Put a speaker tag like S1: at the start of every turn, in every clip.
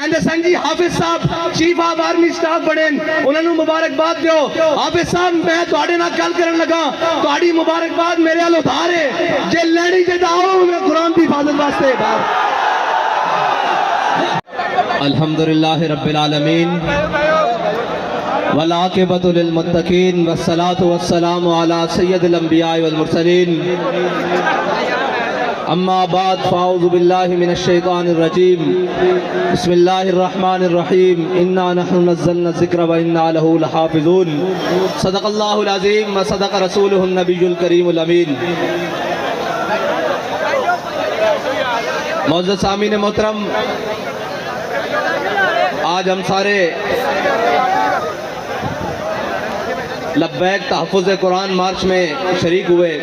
S1: کہندے سن جی حافظ صاحب چیف آف آرمی سٹاف بنے انہوں نے مبارکباد دیو حافظ صاحب میں تواڈے نال گل کرن لگا تواڈی مبارکباد میرے ال ادھار ہے جے لینی تے آؤ میں قرآن دی حفاظت واسطے الحمدللہ رب العالمین والعاقبۃ للمتقین والصلاۃ والسلام علی سید الانبیاء والمرسلین اما بعد فاعوذ باللہ من الشیطان الرجیم بسم اللہ الرحمن الرحیم انا نحن نزلنا الذکر وانا لہ لحافظون صدق اللہ العظیم وصدق رسولہ النبی الکریم الامین معزز سامعین محترم آج ہم سارے لبیک تحفظ قرآن مارچ میں شریک ہوئے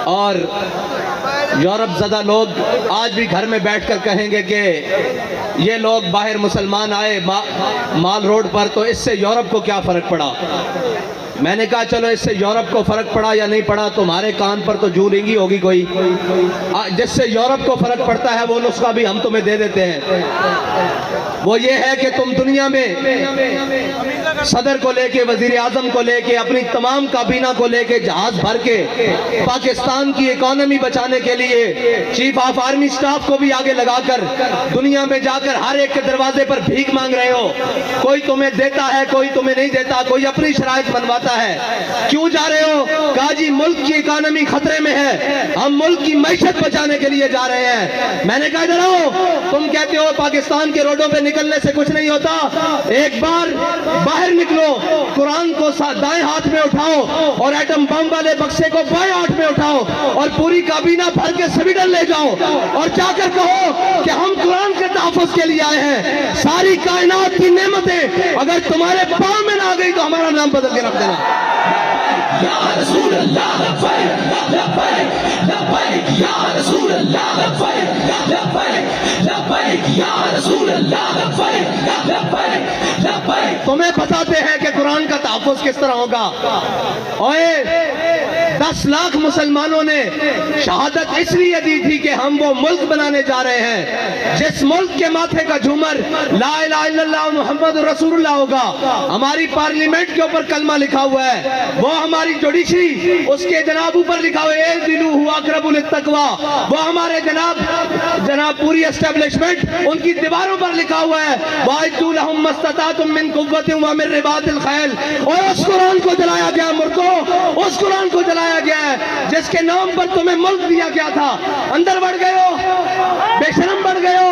S1: اور یورپ زدہ لوگ آج بھی گھر میں بیٹھ کر کہیں گے کہ یہ لوگ باہر مسلمان آئے مال روڈ پر تو اس سے یورپ کو کیا فرق پڑا میں نے کہا چلو اس سے یورپ کو فرق پڑا یا نہیں پڑا تمہارے کان پر تو جو رنگی ہوگی کوئی جس سے یورپ کو فرق پڑتا ہے وہ نسخہ بھی ہم تمہیں دے دیتے ہیں وہ یہ ہے کہ تم دنیا میں صدر کو لے کے وزیر اعظم کو لے کے اپنی تمام کابینہ کو لے کے جہاز بھر کے پاکستان کی اکانومی بچانے کے لیے چیف آف آرمی سٹاف کو بھی آگے لگا کر دنیا میں جا کر ہر ایک کے دروازے پر بھیک مانگ رہے ہو کوئی تمہیں دیتا ہے کوئی تمہیں نہیں دیتا کوئی اپنی شرائط بنواتا ہے کیوں جا رہے ہو کہا جی ملک کی اکانومی خطرے میں ہے ہم ملک کی معیشت بچانے کے لیے جا رہے ہیں میں نے کہا ادھر آؤ تم کہتے ہو پاکستان کے روڈوں پہ نکلنے سے کچھ نہیں ہوتا ایک بار باہر نکلو قرآن کو دائیں ہاتھ میں اٹھاؤ اور ایٹم بم والے بکسے کو بائیں ہاتھ میں اٹھاؤ اور پوری کابینہ بھر کے سویڈن لے جاؤ اور جا کر کہو کہ ہم قرآن کے تحفظ کے لیے آئے ہیں ساری کائنات کی نعمتیں اگر تمہارے پاؤں میں نہ آ گئی تو ہمارا نام بدل کے رکھ دینا یا رسول اللہ لبیک لبیک لبیک یا رسول اللہ لبیک لبیک لبیک یا رسول اللہ لبیک لبیک لبیک تمہیں بتاتے ہیں کہ قرآن کا تحفظ کس طرح ہوگا اوئے 10 لاکھ مسلمانوں نے شہادت اس لیے دی تھی کہ ہم وہ ملک بنانے جا رہے ہیں جس ملک کے ماتھے کا جھومر لا الہ الا اللہ محمد رسول اللہ ہوگا ہماری پارلیمنٹ کے اوپر کلمہ لکھا ہوا ہے وہ ہماری جوڈیشری اس کے جناب اوپر لکھا ہوا ہے اعدلوا هو اقرب للتقوی وہ ہمارے جناب پوری اسٹیبلشمنٹ ان کی دیواروں پر لکھا ہوا ہے وَاعِدُّوا لَهُم مَّا اسْتَطَعْتُم مِّن قُوَّةٍ وَمِن رِّبَاطِ الْخَيْلِ اور اس قرآن کو جلایا گیا مردوں اس قرآن کو جلایا گیا ہے جس کے نام پر تمہیں ملک دیا گیا تھا اندر بڑھ گئے ہو بے شرم بڑھ گئے ہو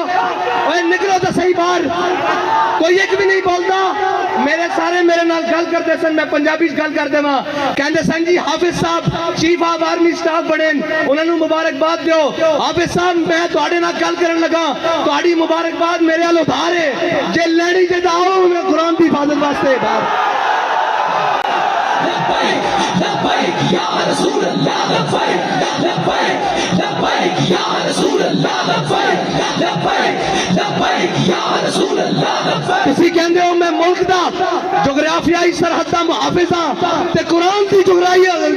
S1: اور نکلو تو صحیح بار کوئی ایک بھی نہیں بولتا میرے سارے میرے نال گل کرتے سن میں پنجابی گل کر دے ماں کہندے سن جی حافظ صاحب چیف آف آرمی سٹاف بنے انہوں نے مبارکباد دیو حافظ صاحب میں تواڈے نال گل کرن لگا تواڈی مبارکباد میرے ال ادھار ہے جے لینی تے آؤ میں قرآن دی حفاظت واسطے لبیک لبیک یا رسول اللہ لبیک لبیک لبیک یا رسول اللہ لبیک لبیک لبیک یا رسول اللہ لبیک تسی کہندے ہو میں ملک دا جغرافیائی سرحد دا محافظ ہاں تے قرآن دی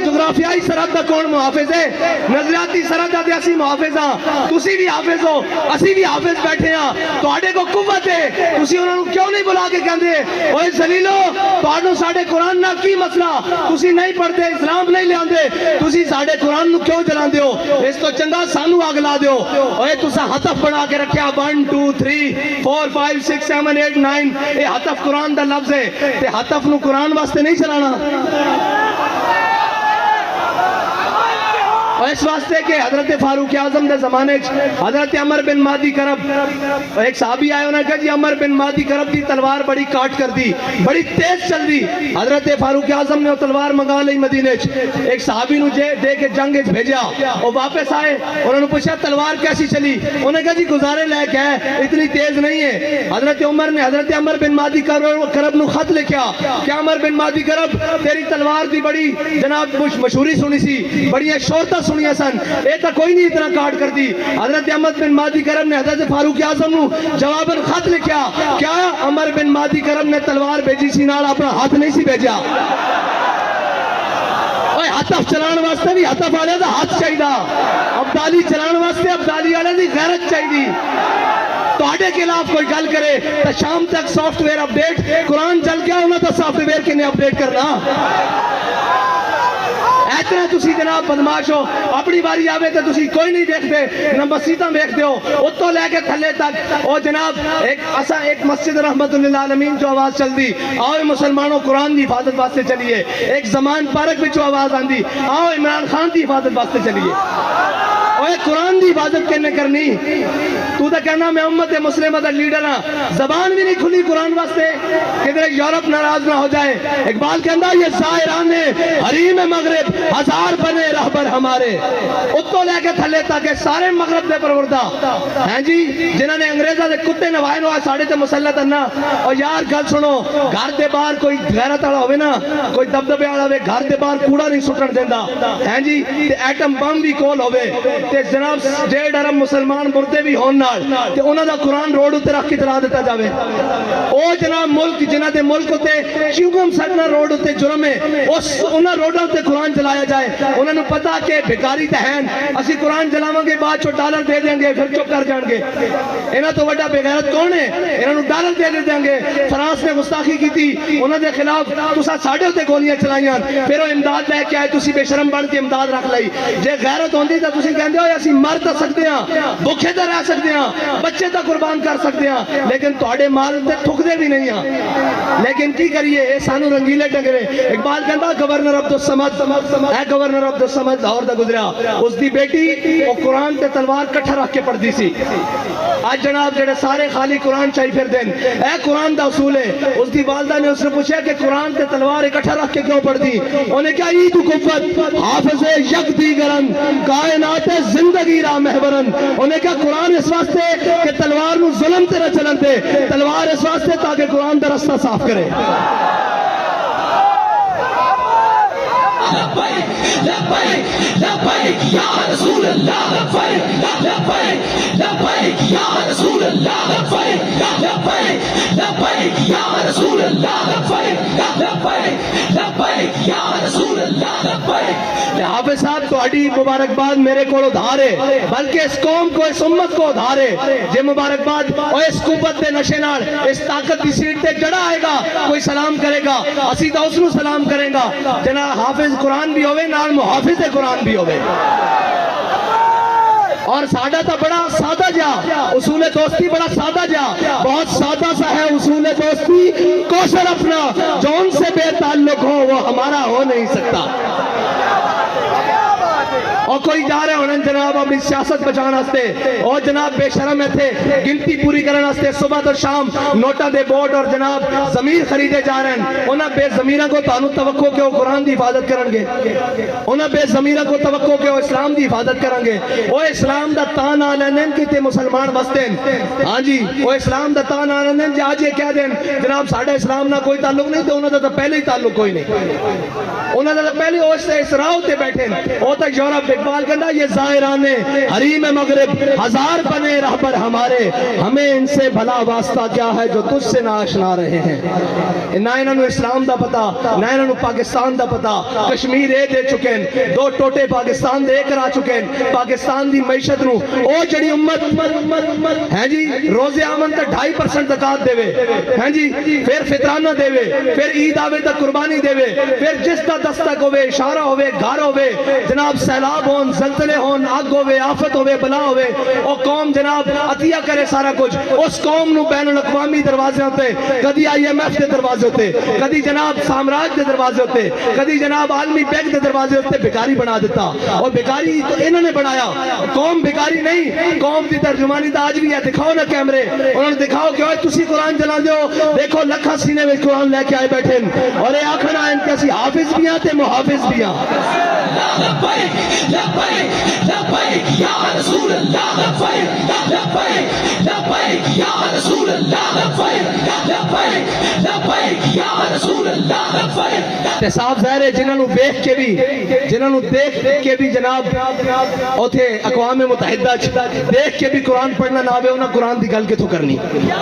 S1: جغرافیائی سرحد دا کون محافظ ہے نظریاتی سرحد دا اسی محافظ ہاں تسی بھی حافظ ہو اسی بھی حافظ بیٹھے ہاں تواڈے کو قوت ہے تسی انہاں نوں کیوں نہیں بلا کے کہندے اوئے ذلیلو تواڈوں ساڈے قرآن نال کی مسئلہ تسی نہیں پڑھتے اسلام نہیں لے آندے تسی ساڈے قرآن نو کیوں جلاندے ہو اس تو چنگا سانو اگ لا دیو اوئے تساں ہتف بنا کے رکھیا 1 2 3 4 5 6 7 8 9 اے ہتف قرآن دا لفظ ہے تے ہتف نو قرآن واسطے نہیں چلانا اور اس واسطے کہ حضرت فاروق اعظم دے زمانے حضرت عمر بن مادی کرب ایک صحابی آئے انہوں نے کہا جی عمر بن مادی کرب دی تلوار بڑی کاٹ کر دی بڑی تیز چل دی حضرت فاروق اعظم نے وہ تلوار منگا لی مدینے ایک صحابی نو دے کے جنگ بھیجا وہ واپس آئے انہوں نے پوچھا تلوار کیسی چلی انہوں نے کہا جی گزارے لائق ہے اتنی تیز نہیں ہے حضرت عمر نے حضرت عمر بن مادی کرب نو خط لکھا کہ عمر بن مادی کرب تیری تلوار دی بڑی جناب مشہوری سنی سی بڑی شہرت سنیا سن اے تا کوئی نہیں اتنا کاٹ کر دی حضرت عمر بن مادی کرب نے حضرت فاروق اعظم نو جواباً خط لکھا کیا عمر بن مادی کرب نے تلوار بھیجی سی نال اپنا ہاتھ نہیں سی بھیجا ہتف چلان واسطے بھی ہتف والے دا ہاتھ چاہیے ابدالی چلان واسطے ابدالی والے دی غیرت چاہیے ਤੁਹਾਡੇ ਖਿਲਾਫ ਕੋਈ ਗੱਲ ਕਰੇ ਤਾਂ ਸ਼ਾਮ ਤੱਕ ਸੌਫਟਵੇਅਰ ਅਪਡੇਟ ਕੁਰਾਨ ਚੱਲ ਗਿਆ ਉਹਨਾਂ ਦਾ ਸੌਫਟਵੇਅਰ ਕਿਨੇ ਅਪਡੇਟ ਕਰਨਾ इतना तुसी जनाब बदमाश हो अपनी बारी आवे तो तुसी कोई नहीं देखते ना मस्जिदां देखते हो उत्तों लेके थले तक ओ जनाब एक मस्जिद रहमतुल्लिल आलमीन जो आवाज चलती आओ मुसलमानों कुरान की हिफाजत वास्ते चलिए एक जमान पार्क विचों आवाज आंदी आओ इमरान खान की हिफाजत वास्ते चलिए ओए कुरान की हिफाजत किन्ने करनी तू तो कहना मैं उम्मत मुस्लिमा दा लीडर हां जबान भी नहीं खुली कुरान वास्ते किधर यूरोप नाराज ना हो जाए इकबाल कहंदा ये ज़ाहिरान हरीम मगरिब हजार बने रहबर हमारे उत्तों लेके थले तक सारे मगरब दे परवरदा हैं जी जिन्हां ने अंग्रेज़ां दे कुत्ते नवाए नो साडे ते मुसल्लत अन्ना और यार गल सुनो घर दे बाहर कोई गैरत वाला होवे ना कोई दबदबे वाला होवे घर दे बाहर कूड़ा नहीं सुटण देंदा हैं जी ते एटम बम भी कोल होवे ते जनाब डेढ़ अरब मुसलमान मुर्दे भी होण नाल ते उन्हां दा कुरान रोड उत्ते रख के चला दिता जावे ओ जनाब मुल्क जिन्हां दे मुल्क उत्ते चिंगम सटना रोड उत्ते जुर्म है उस उन्हां रोडां उत्ते कुरान चलाया जाए उन्होंने पता कि भिखारी तो हैं असी कुरान चलावांगे बाद चो डॉलर दे देंगे फिर चुप कर जाएंगे इन्हां तो बड़ा बेगैरत कौन है इन्होंने डॉलर दे देंगे फ्रांस ने गुस्ताखी की थी उन्होंने खिलाफ तुसा साडे उत्ते गोलियां चलाईयां फिर वो इमदाद लेके आए तुसी बेशरम बन के इमदाद रख लई जे गैरत होंदी तो तुसी कहंदे हो असी मर तो सकते हैं भुखे तो रह सकते हैं बच्चे तो कुर्बान कर सकते हैं लेकिन तुहाडे माल ते थुकदे भी नहीं हैं लेकिन की करिए ये सानू रंगीले डंगरे इकबाल कहंदा गवर्नर अब्दुल समद है गवर्नर अब्दुल समद लाहौर दा गुजरा उसकी बेटी वो कुरान ते तलवार कट्ठा रख के पढ़ती सी आज जनाब जेडे सारे खाली कुरान चाही फिर देन ए कुरान दा उसूल है उसकी वालदा ने उसने पूछा कि कुरान ते तलवार इकट्ठा रख के क्यों पढ़ती उन्हें क्या ईद कुव्वत हाफिज यक दीगरन कायनात जिंदगी रा महबरन उन्हें क्या कुरान इस वास्ते कि तलवार नु जुल्म ते न चलन दे तलवार इस वास्ते ताकि कुरान दा रास्ता साफ करे
S2: लब्बैक लब्बैक लब्बैक या रसूल अल्लाह लब्बैक लब्बैक लब्बैक या रसूल अल्लाह लब्बैक लब्बैक लब्बैक या रसूल अल्लाह लब्बैक लब्बैक लब्बैक या रसूल अल्लाह लब्बैक
S1: हाफिज साहब तुहाडी मुबारकबाद मेरे को उधार है बल्कि इस कौम को इस उम्मत को उधार है जे मुबारकबाद और इस कुव्वत दे नशे नाल इस ताकत की सीट ते जड़ा आएगा कोई सलाम करेगा असी तो उसनु सलाम करेगा जना हाफिज कुरान भी होवे नाल मुहाफिज कुरान भी होवे और सादा तो बड़ा सादा जा उसूल दोस्ती बड़ा सादा जा बहुत सादा सा है उसूल दोस्ती कौशल अपना जो उनसे बेताल्लुक हो वो हमारा हो नहीं सकता और कोई जा रहे होने जनाब अपनी सियासत बचाने वास्ते और जनाब बेशरम थे गिनती पूरी करने वास्ते सुबह तो शाम नोटा दे बोर्ड और जनाब जमीर खरीदे जा रहे हैं उन्हें बेजमीरा को तानु तवक्को के कुरान की हिफाजत करेंगे उन्हें बेजमीरा को तवक्को के इस्लाम की हिफाजत करेंगे वो इस्लाम का तान आ लेन कि मुसलमान वसते हाँ जी वो इस्लाम का तान आ लेन जी आज ये कह दें जनाब साढ़े इस्लाम ना कोई ताल्लुक नहीं तो उन्होंने तो पहले ही ताल्लुक कोई नहीं उन्होंने तो पहले इस राह से बैठे वो तो यूरोप इकबाल कहता ये ज़ाहिरान हरीम मगरिब हजार बने रहबर हमारे हमें इनसे भला वास्ता क्या है जो तुझसे ना आशना रहे हैं ना इन्होंने इस्लाम दा पता ना इन्होंने पाकिस्तान दा पता कश्मीर ए दे चुके हैं दो टोटे पाकिस्तान दे करा चुके हैं पाकिस्तान दी मईशत नु ओ जड़ी उम्मत है जी रोजे आमन तक 2.5% ज़कात देवे है जी फिर फितराना देवे फिर ईद आवे तक कुर्बानी देवे फिर जिस दा दस्तक होवे इशारा होवे घर होवे जनाब सैलाब होन जलजले होन आग होवे आफत होवे बला होवे ओ कौम जनाब अतिया करे सारा कुछ उस कौम नु बैनुल अक़वामी दरवाजे होते कदी IMF के दरवाजे होते कदी जनाब साम्राज्य के दरवाजे होते कदी जनाब आलमी बैंक के दरवाजे होते भिखारी बना देता और भिखारी तो इन्होंने बनाया कौम भिखारी नहीं कौम की तर्जुमानी तो आज भी है दिखाओ ना कैमरे उन्होंने दिखाओ कि तुसी कुरान चला दो देखो लखा सीने में कुरान लेके आए बैठे और ये आखना इनके असी हाफिज भी आते मुहाफिज भी आ
S2: लब्बैक लब्बैक लब्बैक या रसूल अल्लाह लब्बैक लब्बैक लब्बैक या रसूल अल्लाह लब्बैक लब्बैक लब्बैक या रसूल अल्लाह लब्बैक
S1: تے صاحب ظاہر ہے جنہوں دیکھ کے بھی جناب اوتھے اقوام متحدہ دیکھ کے بھی قرآن پڑھنا نہ آوے انہاں قرآن دی گل کتھوں کرنی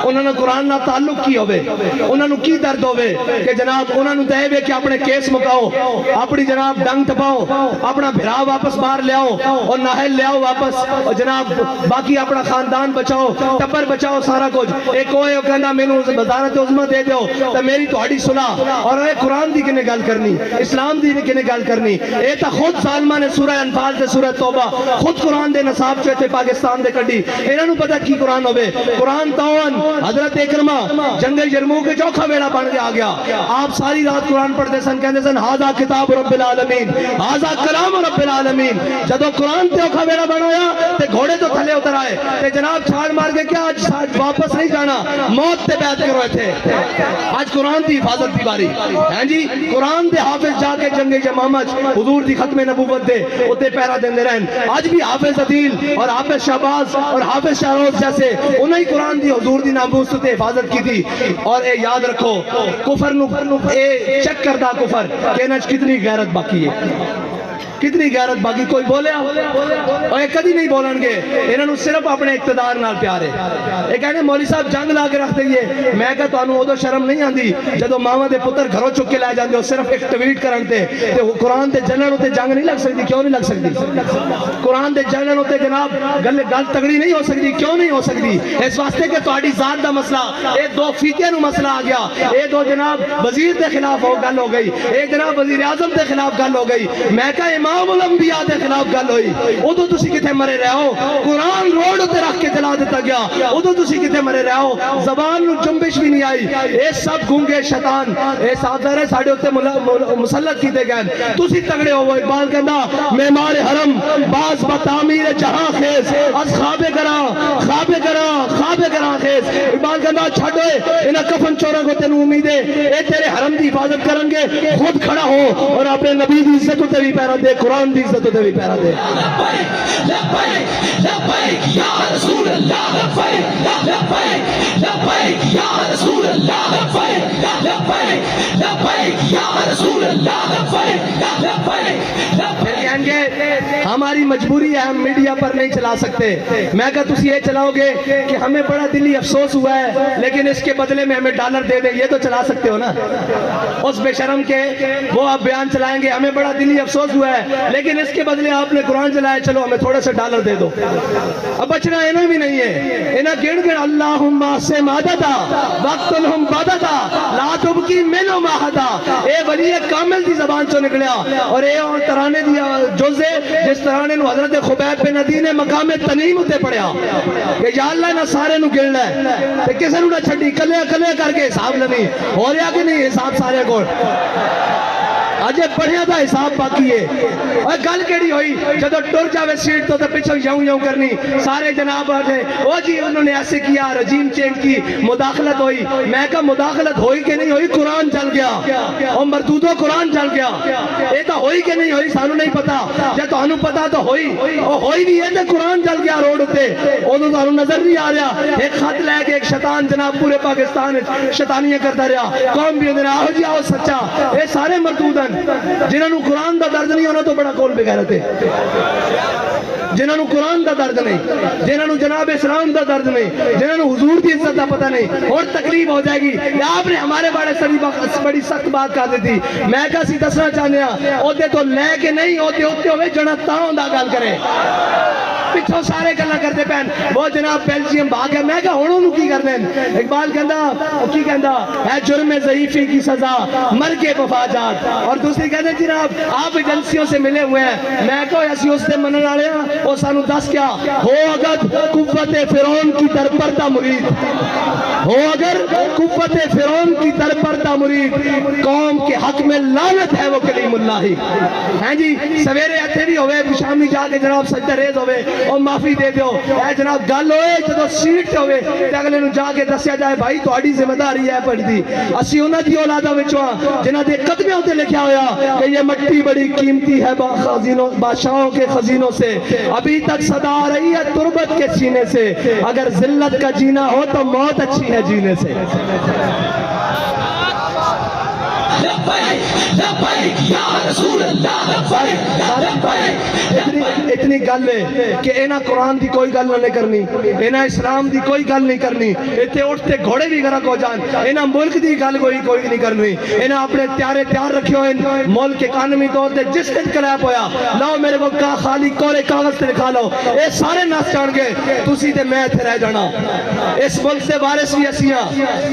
S1: انہاں نے قرآن نہ تعلق کی ہوئے انہاں نو کی درد ہوئے کہ جناب انہاں نو دے وے کہ اپنے کیس مکاؤ اپنی جناب ڈنگ ٹپاؤ اپنا بھرا واپس باہر لے آؤ اور ناہل لے آؤ واپس اور جناب باقی اپنا خاندان بچاؤ ٹبر بچاؤ سارا کچھ ایک ہوئے وہ کہنا میں نو وزارت عظمہ دے دیو تو میری تہاڈی صلح اور اے قرآن دی کنے گل کرنی اسلام دی کنے گل کرنی اے تا خود ظالمہ نے سورہ انفال تے سورہ توبہ خود قرآن دے نصاب چوے تے پاکستان دے کڈی انہاں نو پتہ کی قرآن ہوے قرآن تاون حضرت اکرمہ جنگ یرموک کے چوکھا بیڑا بن کے آ گیا آپ ساری رات قرآن پڑھتے سن کہندے سن ھذا کتاب رب العالمین ھذا کلام رب العالمین جدو قرآن تے اوکھا بیڑا بنایا تے گھوڑے تو تھلے اتر آئے تے جناب چھاڑ مار کے کیا آج واپس نہیں جانا موت تے بیعت کرو تھے آج قرآن دی حفاظت دی باری ہیں جی قرآن دے حافظ جا کے جنگ یمامہ حضور دی ختم نبوت دے اتے پیرا دیندے رہن آج بھی حافظ عدیل اور حافظ شہباز اور حافظ شاروز جیسے انہیں قرآن دی حضور دی ناموس تے حفاظت کی تھی اور اے یاد رکھو کفر نو اے چیک کردہ کفر کہنا کتنی غیرت باقی ہے کتنی غیرت باقی کوئی بولے اور ایک کدی نہیں بولن گے انہوں نے صرف اپنے اقتدار نال پیار ہے ایک کہنے مولوی صاحب جنگ لا کے رکھ دئیے میں کہا تو انہوں ادو شرم نہیں آندی جدو ماما دے پتر گھروں چک کے لائے جاندے ہو صرف ایک ٹویٹ کرنتے تے قرآن دے جنن ہوتے جنگ نہیں لگ سکتی کیوں نہیں لگ سکتی قرآن دے جنن ہوتے جناب گل تگڑی نہیں ہو سکتی کیوں نہیں ہو سکتی اس واسطے کہ تہاڈی ذات دا مسئلہ اے دو فیقے نو مسئلہ آ گیا اے دو جناب وزیر دے خلاف ہو گل ہو گئی اے جناب وزیر اعظم دے خلاف گل ہو گئی میں کہا امام الانبیاء دے خلاف گل ہوئی ادو تسی کتے مرے رہو قرآن روڈ تے رکھ کے جلا دیتا گیا ادو تسی کتے مرے رہو زبان نو جنبش بھی نہیں آئی اے سب گونگے شیطان اے سادر ساڈے اوتے مسلط کیتے گئے تسی تگڑے ہو اقبال کہندا معمار حرم باز بتعمیر جہاں خیز از خواب گراں خیز اقبال کہندا چھڈ اوئے انہاں کفن چوراں کو تینوں امید ہے اے تیرے حرم دی حفاظت کرن گے خود کھڑا ہو اور اپنے نبی دی عزت تے بھی پیرا دے قرآن دی عزت تے بھی پیرا دے
S2: لبیک لبیک لبیک یا رسول اللہ لبیک لبیک لبیک یا رسول اللہ لبیک لبیک لبیک یا رسول اللہ لبیک لبیک
S1: لبیک ہماری مجبوری ہے ہم میڈیا پر نہیں چلا سکتے میں کہا تسی یہ چلاؤ گے کہ ہمیں بڑا دلی افسوس ہوا ہے لیکن اس کے بدلے میں ہمیں ڈالر دے دیں یہ تو چلا سکتے ہو نا اس بے شرم کے وہ آپ بیان چلائیں گے ہمیں بڑا دلی افسوس ہوا ہے لیکن اس کے بدلے آپ نے قرآن چلایا چلو ہمیں تھوڑا سا ڈالر دے دو اب بچنا انہیں بھی نہیں ہے انہیں گڑ گڑ اللہم سے مادتا وقتنہم بادتا لا تبکی منو ماہتا اے ولی کامل دی زبان چو نکلیا اور اے ترانے دی جوزے جس ترانے نو حضرت خبیب بن عدی نے مقام تنیم ہوتے پڑھیا کہ یا اللہ نہ سارے نو گڑنا ہے تے کسے نو نہ چھڑی کلے کلے کر کے حساب لنی ہو رہا کہ نہیں حساب سارے کو اجے پڑھیا دا حساب باقی ہے اور گل کیڑی ہوئی جدو ٹر جاوے سیٹ تو پیچھے یوں یوں کرنی سارے جناب آگے او جی انہوں نے ایسے کیا رجیم چینج کی مداخلت ہوئی میں کہا مداخلت ہوئی کہ نہیں ہوئی قرآن چل گیا اور مردودو قرآن چل گیا اے تو ہوئی کہ نہیں ہوئی سانو نہیں پتا جب تو انہوں پتا تو ہوئی اور ہوئی بھی ہے تو قرآن چل گیا روڈ ہوتے انہوں تو انہوں نظر نہیں آ رہا ایک خط لے کے ایک شیطان جناب پورے پاکستان شیطانیاں کرتا رہا قوم بھی انہوں نے آہو جی آہو سچا اے سارے مردود جنہوں نے قرآن دا درد نہیں ہونا تو بڑا کول بغیرت ہے جنہوں نے قرآن دا درد نہیں جنہوں نے جناب اسلام دا درد نہیں جنہوں نے حضور کی عزت دا پتہ نہیں اور تکلیف ہو جائے گی آپ نے ہمارے بارے بڑی سخت بات کر دی تھی میں کہا سی دسنا چاہنے ہوتے تو لے کے نہیں ہوتے ہوئے جنہ تاؤں دا گل کریں پچھوں سارے گلا کرتے پہن وہ جناب بیلجیم بھاگ ہے میں کہا ہونوں نو کی کرنے اقبال کہندا ہے جرم ضعیفی کی سزا مر کے مفاجات اور دوسری کہتے جناب آپ ایجنسیوں سے ملے ہوئے ہیں میں کہا ایسی اس سے منن والے ہیں وہ سانو دس کیا ہو اگر قوت فرعون کی در پردہ مرید ہو اگر قوت فرعون کی در پردہ مرید قوم کے حق میں لعنت ہے وہ کلیم اللہ ہی ہیں جی سویرے اتھے بھی ہوئے شامی جا کے جناب سجدہ ریز ہوئے اور معافی دے دیو اے جناب گل ہوئے جدو سیٹ ہوئے تے اگلے نو جا کے دسیا جائے بھائی تہاڈی ذمہ داری ہے پڑھ دی اسی انہاں دی اولاداں وچوں جنہاں دے قدمے تے لکھیا ہویا کہ یہ مٹی بڑی قیمتی ہے خزینوں بادشاہوں کے خزینوں سے ابھی تک صدا آ رہی ہے تربت کے سینے سے اگر ذلت کا جینا ہو تو موت اچھی ہے جینے سے
S2: लब्बैक लब्बैक या रसूल अल्लाह लब्बैक लब्बैक
S1: इतनी गल है कि इन्हां कुरान दी कोई गल नहीं करनी, इन्हां इस्लाम दी कोई गल नहीं करनी, इत्थे उठते घोड़े भी गरक हो जान, इन्हां मुल्क दी गल कोई नहीं करनी, इन्हां अपने तैयार रखे हुए मुल्क इकानमी तौर ते जिस दिन कलैप होया लाओ मेरे को खाली कोरे कागज ते लिखा लो, ये सारे नस जान गए, तुसी ते मैं इत्थे रह जाना। इस मुल्क दे वारिस भी असी हां।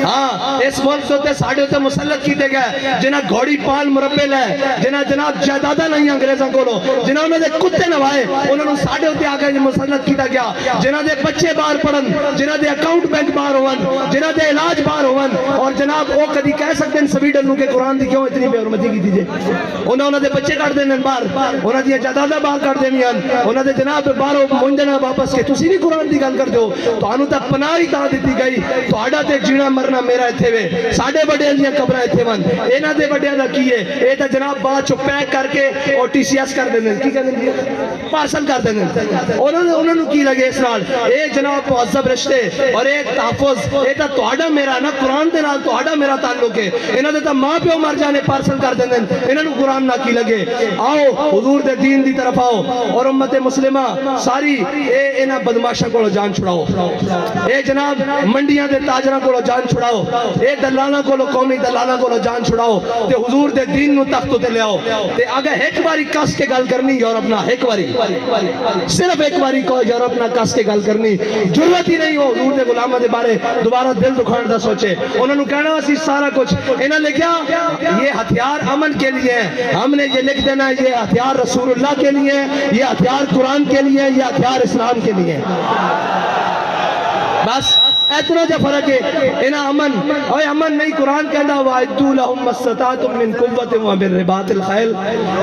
S1: हाँ, इस मुल्क उत्ते साडे उत्ते मुसल्लत कीते गए जिन्हां घोड़ी पाल मुरब्बे लै, जिन्हां जनाब जायदादां लईआं अंग्रेजां कोलों, जिन्हां उन्हां दे कुत्ते नवाए, उन्हां नूं साडे उत्ते आके मुसल्लत कीता गया, जिन्हां दे बच्चे बाहर पढ़न, जिन्हां दे अकाउंट बैंक बाहर होवन, जिन्हां दे इलाज बाहर होवन, और जनाब वो कदी कह सकते हैं स्वीडन नूं कि कुरान दी क्यों इतनी बेहरमती कीती जे, उन्हां दे बच्चे कट देने बाहर, उन्हां दी जायदादां बाहर कट देनियां, उन्हां दे जनाब बाहरों मुंज देना वापस के तुसी नहीं कुरान दी गल करदे हो, तुहानूं तां पनाह ही तां दित्ती गई, तुहाडा ते जीना मरना मेरा इत्थे वे, साडे वड्डियां दीयां कबरां इत्थे वन, इन्हां दे वड्डियां दा की है, ये तां जनाब बाद चों पैक करके और TCS कर देंदे, की कहंदे पार्सल कर देंदे, उन्हां नूं की लगे इस नाल, ये जनाब मुअज़्ज़ब रिश्ते और ये तहफ़्फ़ुज़, ये तां तुहाडा मेरा ना कुरान दे नाल तुहाडा मेरा ताल्लुक है, इन्हां दे तां मां प्यो मर जाने पार्सल कर देंदे, इन्हां नूं कुरान ना की लगे। आओ हुजूर दे दीन दी तरफ आओ और उम्मत मुस्लिमा सारी ये इन्हां बदमाशां कोलों जान छुड़ाओ, ये जनाब मंडियां दे ताजरां कोलों जान छुड़ाओ, ये दलालां कोलों कौमी दलालां कोलों जान छुड़ाओ ते हुजूर दे दीन नूं तख्त ते ले आओ, ते अगर एक बारी कस के गल करनी यूरोप ना, एक बारी सिर्फ एक बारी को यूरोप ना कस के गल करनी, जरूरत ही नहीं हो हुजूर दे गुलामां दे बारे दोबारा दिल दुखाने दा सोचे, उन्होंने कहना असी सारा कुछ इन्हें लिखा ये हथियार अमन के लिए है, हमने ये लिख देना ये हथियार रसूलुल्लाह के लिए, ये हथियार कुरान के लिए, ये हथियार इस्लाम के लिए, बस इतना जो फर्क है। इन्हें अमन और अमन नहीं, कुरान कहता वाइदू लहुम मस्ततातुम मिन कुव्वतिन व मिन रिबातिल खैल,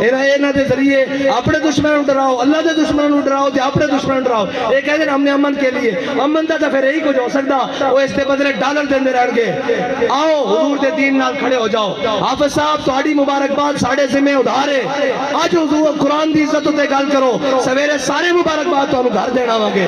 S1: इन्हां दे जरिए अपने दुश्मनों को डराओ, अल्लाह दे दुश्मनों को डराओ ते अपने दुश्मनों को डराओ, ये कहते हैं हमने अमन के लिए, अमन दा तो फिर यही कुछ हो सकता, वो इसके बदले डॉलर देंदे रहणगे। आओ हुजूर दे दीन नाल खड़े हो जाओ, हाफिज साहब तुहाडी मुबारकबाद साडे जिम्मे उधार है, अज हुजूर कुरान दी इज्जत ते गल करो, सवेरे सारे मुबारकबाद तुहानू घर देना आवांगे,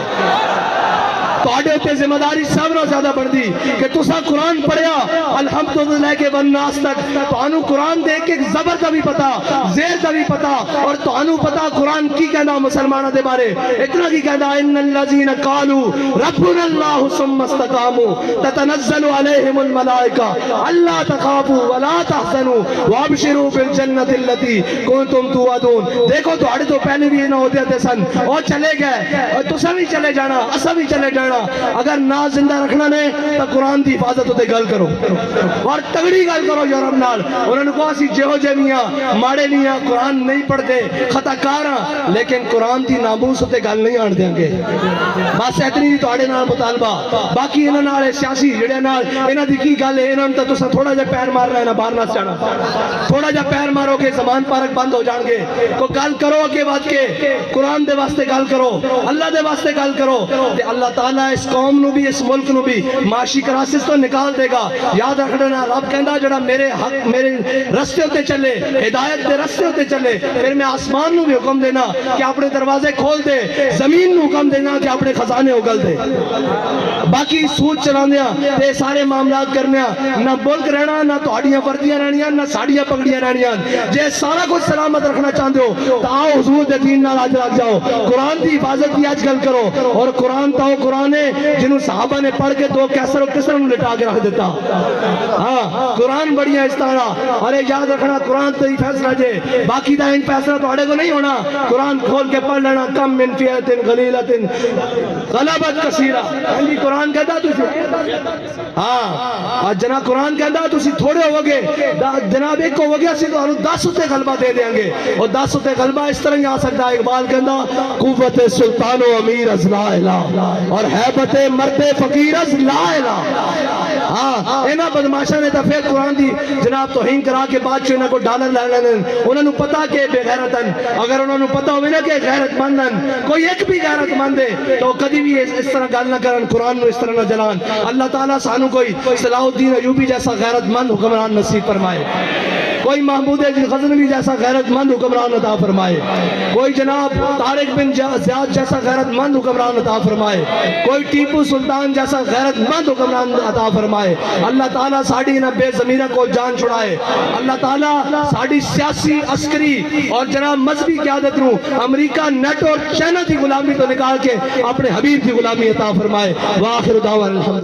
S1: तुहाडे उत्ते जिम्मेदारी सब नालों ज्यादा बनदी कि तुसा कुरान पढ़िया अल्हम्दुलिल्लाह के वन्नास तक, तुहानू कुरान दे के ज़बर दा भी पता, ज़ेर दा भी पता, और तुहानू पता कुरान की कहना मुसलमानों दे बारे, इतना की कहना इन्नल लज़ीना क़ालू रब्बुनल्लाहु सुम्मा इस्तक़ामू ततनज़्ज़लु अलैहिमुल मलाइका अल्ला तख़ाफू व ला तहज़नू व अबशिरू बिल जन्नति अल्लती कुंतुम तुअदून। देखो तुहाडे तो पहले भी इन्हां होते थे सन, और चले गए, और तुसा भी चले जाना, असा भी चले जाना, अगर ना जिंदा रखना ने तो कुरान की हिफाजत उत्ते गल करो और तगड़ी गल करो यूरोप नाल, उन्होंने कहा असीं जिहो जे भी हां माड़े नहीं हां, कुरान नहीं पढ़ते, खताकार हां, लेकिन कुरान की नामूस उत्ते गल नहीं आण देंगे, बस इतनी ही तुहाडे नाल मुतालबा। बाकी इन्हां नाल सियासी जिहड़े नाल इन्हां दी की गल है, इन्हां नूं तां तुसां थोड़ा जिहा पैर मारना है ना, बाहर ना जाना, थोड़ा जिहा पैर मारोगे जमान पारक बंद हो जाएंगे, कोई गल करो अगे वध के, कुरान दे वास्ते गल करो, अल्लाह दे वास्ते गल करो, ते अल्लाह ताला इस कौम नूं भी इस मुल्क नूं भी माशी क्राइसिस तो निकाल देगा। याद रखना रब कहंदा जेड़ा मेरे हक मेरे रस्ते उत्ते चले, हिदायत दे रस्ते उत्ते चले, फिर मैं आसमान नूं भी हुक्म देना कि अपने दरवाजे खोल दे, जमीन नूं हुक्म देना कि अपने खजाने उगल दे। बाकी सूद चलांदियां ते सारे मामलात करनिया, ना मुल्क रहना, ना तुहाडियां वर्दियां रहनियां, ना साड़ियां पगड़ियां रहनियां, जे सारा कुछ सलामत रखना चाहते हो तो आओ हुजूर दे दीन नाल अज लग जाओ, कुरान की हिफाजत की अज गल करो, और कुरान तो कुरान है जिन्होंने साहबा ने पढ़ के दो कैसर और किसर नूं लिटा के रख देता। हाँ कुरान बढ़िया इस तरह, अरे याद रखना कुरान तो ही फैसला जे, बाकी का एक फैसला तुहाडे को नहीं होना, कुरान खोल के पढ़ लेना, कम मिन फियतिन गलीलतिन गलबत कसीरा, हां कुरान कहता तुसी, हाँ जना कुरान कहता तुसी थोड़े होवोगे, जनाब एक होवोगे असीं तुहानूं 10 उत्ते गलबा दे देंगे, और 10 उत्ते गलबा इस तरह ही आ सकता है। इकबाल कहता कुव्वत सुल्तानो अमीर अज़ ला इलाह और हैबत मर्दे फकीर अज़ ला इलाह। हाँ इन्हां बदमाशां ने तो फिर कुरान दी जनाब तौहीन करा के बाद इन्हां को डॉलर लै लेने, उन्होंने पता कि बेगैरतन, अगर उन्होंने पता होवे ना कि गैरतमंद हैं, कोई एक भी गैरतमंद है तो कभी भी इस तरह गल ना करन, कुरान नूं इस तरह ना जलान। अल्लाह ताला सानू कोई सलाहुद्दीन अयूबी जैसा गैरतमंद हुक्मरान नसीब फरमाए, कोई महमूद गजनवी जैसा गैरतमंद हुक्मरान अता फरमाए, कोई जनाब तारिक बिन ज़ियाद जैसा गैरतमंद हुक्मरान अता फरमाए, कोई टीपू सुल्तान जैसा गैरतमंद हुक्मरान अता फरमाए, اللہ تعالیٰ ساڑی نہ بے ضمیرہ کو جان چھڑائے. اللہ تعالیٰ ساڑی سیاسی عسکری اور جناب مذہبی قیادت نو امریکہ نیٹو اور چائنا دی غلامی تو نکال کے اپنے حبیب دی غلامی عطا فرمائے. وآخر دعوانا الحمد